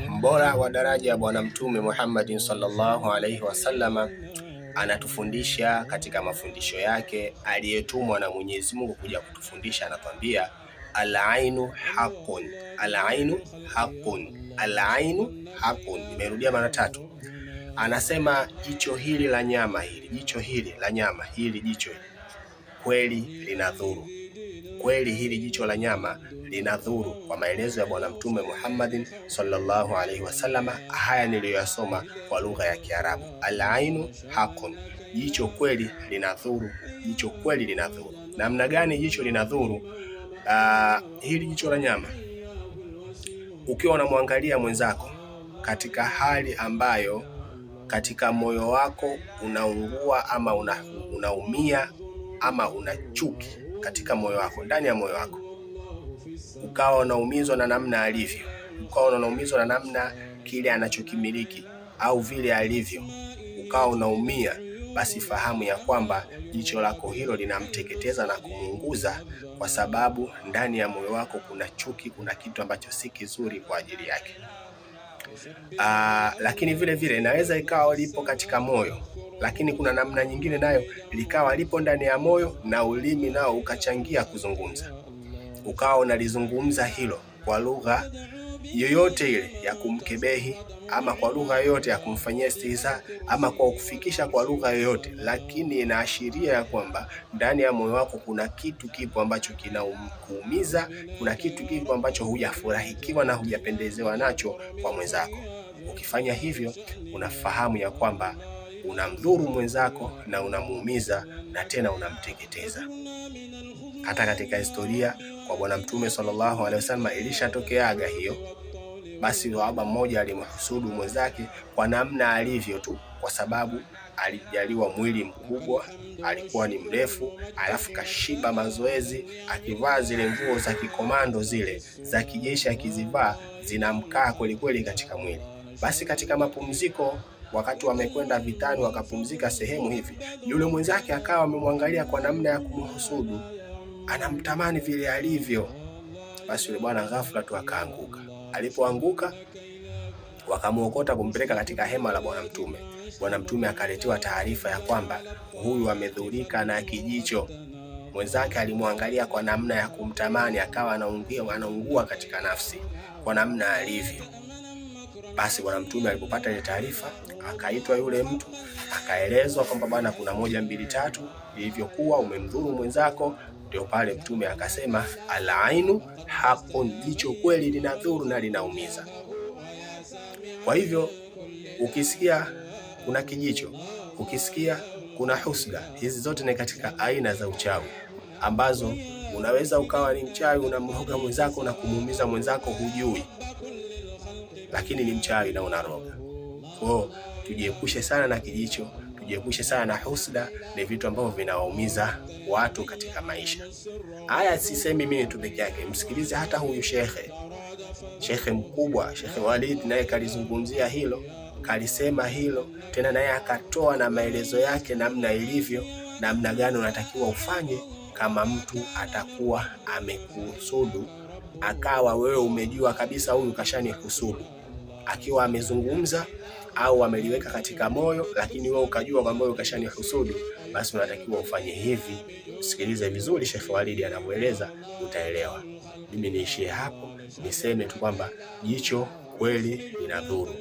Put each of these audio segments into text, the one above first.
Mbora wa daraja Bwana Mtume Muhammad sallallahu alaihi wasallama anatufundisha katika mafundisho yake aliyetumwa na Mwenyezi Mungu kuja kutufundisha. Anatuambia al-ainu haqqun, al-ainu haqqun, al-ainu haqqun. Nimerudia mara tatu. Anasema jicho hili la nyama hili, jicho hili la nyama hili, jicho hili kweli linadhuru. Kweli hili jicho la nyama linadhuru kwa maelezo ya Bwana Mtume Muhammad sallallahu alaihi wasallama. Haya niliyoyasoma kwa lugha ya Kiarabu. Al-ainu haqqun, jicho kweli linadhuru, jicho kweli linadhuru. Namna gani jicho linadhuru? Hili jicho la nyama, ukiwa unamwangalia mwenzako katika hali ambayo katika moyo wako unaungua ama unaumia ama una chuki katika moyo wako, ndani ya moyo wako, ukawa unaumizwa na namna alivyo, ukawa unaumizwa na namna kile anachokimiliki au vile alivyo, ukawa unaumia, basi fahamu ya kwamba jicho lako hilo linamteketeza na kumuunguza, kwa sababu ndani ya moyo wako kuna chuki, kuna kitu ambacho si kizuri kwa ajili yake. Lakini vile vile inaweza ikawa lipo katika moyo, lakini kuna namna nyingine nayo likawa lipo ndani ya moyo na ulimi nao ukachangia kuzungumza, ukawa unalizungumza hilo kwa lugha yoyote ile ya kumkebehi, ama kwa lugha yoyote ya kumfanyia istihza, ama kwa kufikisha kwa lugha yoyote, lakini inaashiria ya kwamba ndani ya moyo wako kuna kitu kipo ambacho kinakuumiza, kuna kitu kipo ambacho hujafurahikiwa na hujapendezewa nacho kwa mwenzako. Ukifanya hivyo, unafahamu ya kwamba unamdhuru mwenzako na unamuumiza na tena unamteketeza. Hata katika historia kwa Bwana Mtume sallallahu alaihi wasallam ilishatokeaga hiyo. Basi sahaba mmoja alimhusudu mwenzake kwa namna alivyo tu, kwa sababu alijaliwa mwili mkubwa, alikuwa ni mrefu, alafu kashiba mazoezi, akivaa zile nguo za kikomando zile za kijeshi, akizivaa zinamkaa kweli kweli katika mwili. Basi katika mapumziko, wakati wamekwenda vitani wakapumzika sehemu hivi, yule mwenzake akawa amemwangalia kwa namna ya kumhusudu, anamtamani vile alivyo. Basi yule bwana ghafla tu akaanguka. Alipoanguka, wakamuokota kumpeleka katika hema la Bwana Mtume. Bwana Mtume akaletewa taarifa ya kwamba huyu amedhurika na kijicho. Mwenzake alimwangalia kwa namna ya kumtamani, akawa anaungua katika nafsi kwa namna alivyo. Basi Bwana Mtume alipopata ile taarifa, akaitwa yule mtu, akaelezwa kwamba bwana, kuna 1 2 3 ilivyokuwa, umemdhuru mwenzako. Ndio pale Mtume akasema al-ainu haqqun, jicho kweli linadhuru na linaumiza. Kwa hivyo ukisikia kuna kijicho, ukisikia kuna husda, hizi zote ni katika aina za uchawi ambazo unaweza ukawa ni mchawi, unamroga mwenzako na kumuumiza mwenzako hujui, lakini ni mchawi na unaroga. Kwa tujiepushe sana na kijicho, tujiepushe sana na husda, ni vitu ambavyo vinawaumiza watu katika maisha. Haya sisemi mimi tu peke yake, msikilize hata huyu shekhe mkubwa, Sheikh Walid, naye kalizungumzia hilo, kalisema hilo tena, naye akatoa na maelezo yake namna ilivyo, namna gani unatakiwa ufanye kama mtu atakuwa amekuhusudu, akawa wewe umejua kabisa huyu kashani kuhusudu, akiwa amezungumza au ameliweka katika moyo, lakini wewe ukajua kwamba wewe kashani husudu, basi unatakiwa ufanye hivi. Sikiliza vizuri Sheikh Walid anavyoeleza, utaelewa. Mimi niishie hapo, niseme tu kwamba jicho kweli linadhuru.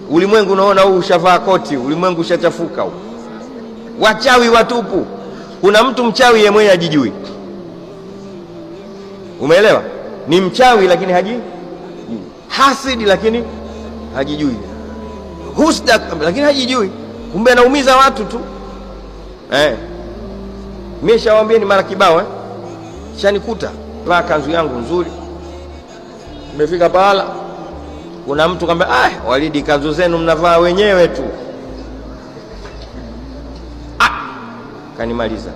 Ulimwengu unaona huu ushavaa koti, ulimwengu ushachafuka huu. Wachawi watupu. Kuna mtu mchawi yeye mwenyewe hajijui. Umeelewa? Ni mchawi lakini hajijui. Hasidi lakini hajijui. Husda lakini hajijui. Kumbe anaumiza watu tu. Mimi shawaambia ni mara kibao shanikuta vaa kanzu yangu nzuri. Nimefika pahala, kuna mtu kamba Walidi, kanzu zenu mnavaa wenyewe tu. Kanimaliza.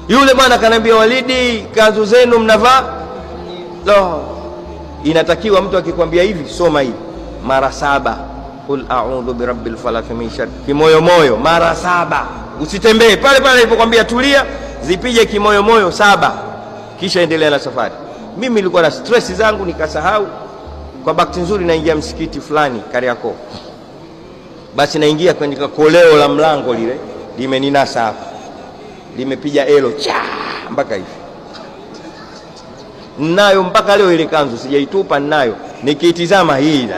Yule bwana kanambia, Walidi, kanzu zenu mnavaa. Inatakiwa mtu akikwambia hivi, soma hii mara 7. Qul a'udhu birabbil falaq min sharri, kimoyo moyo mara 7. Usitembee pale pale alipokuambia tulia, zipige kimoyo moyo 7, kisha endelea na safari. Mimi nilikuwa na stress zangu nikasahau, Kwa bahati nzuri naingia msikiti fulani Kariakoo, basi naingia kwenye koleo la mlango lile limeninasa hapa, limepiga elo cha mpaka hivi. Ninayo mpaka leo ile kanzu sijaitupa, ninayo. Nikiitizama hii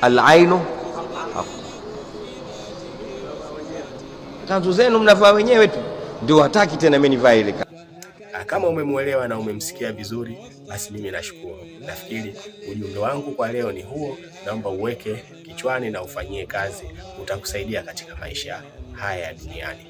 al-ainu, kanzu zenu mnavaa wenyewe tu, ndio hataki tena mimi nivae ile. Kama umemuelewa na umemsikia vizuri, basi mimi nashukuru. Nafikiri ujumbe wangu kwa leo ni huo, naomba uweke kichwani na ufanyie kazi, utakusaidia katika maisha haya duniani.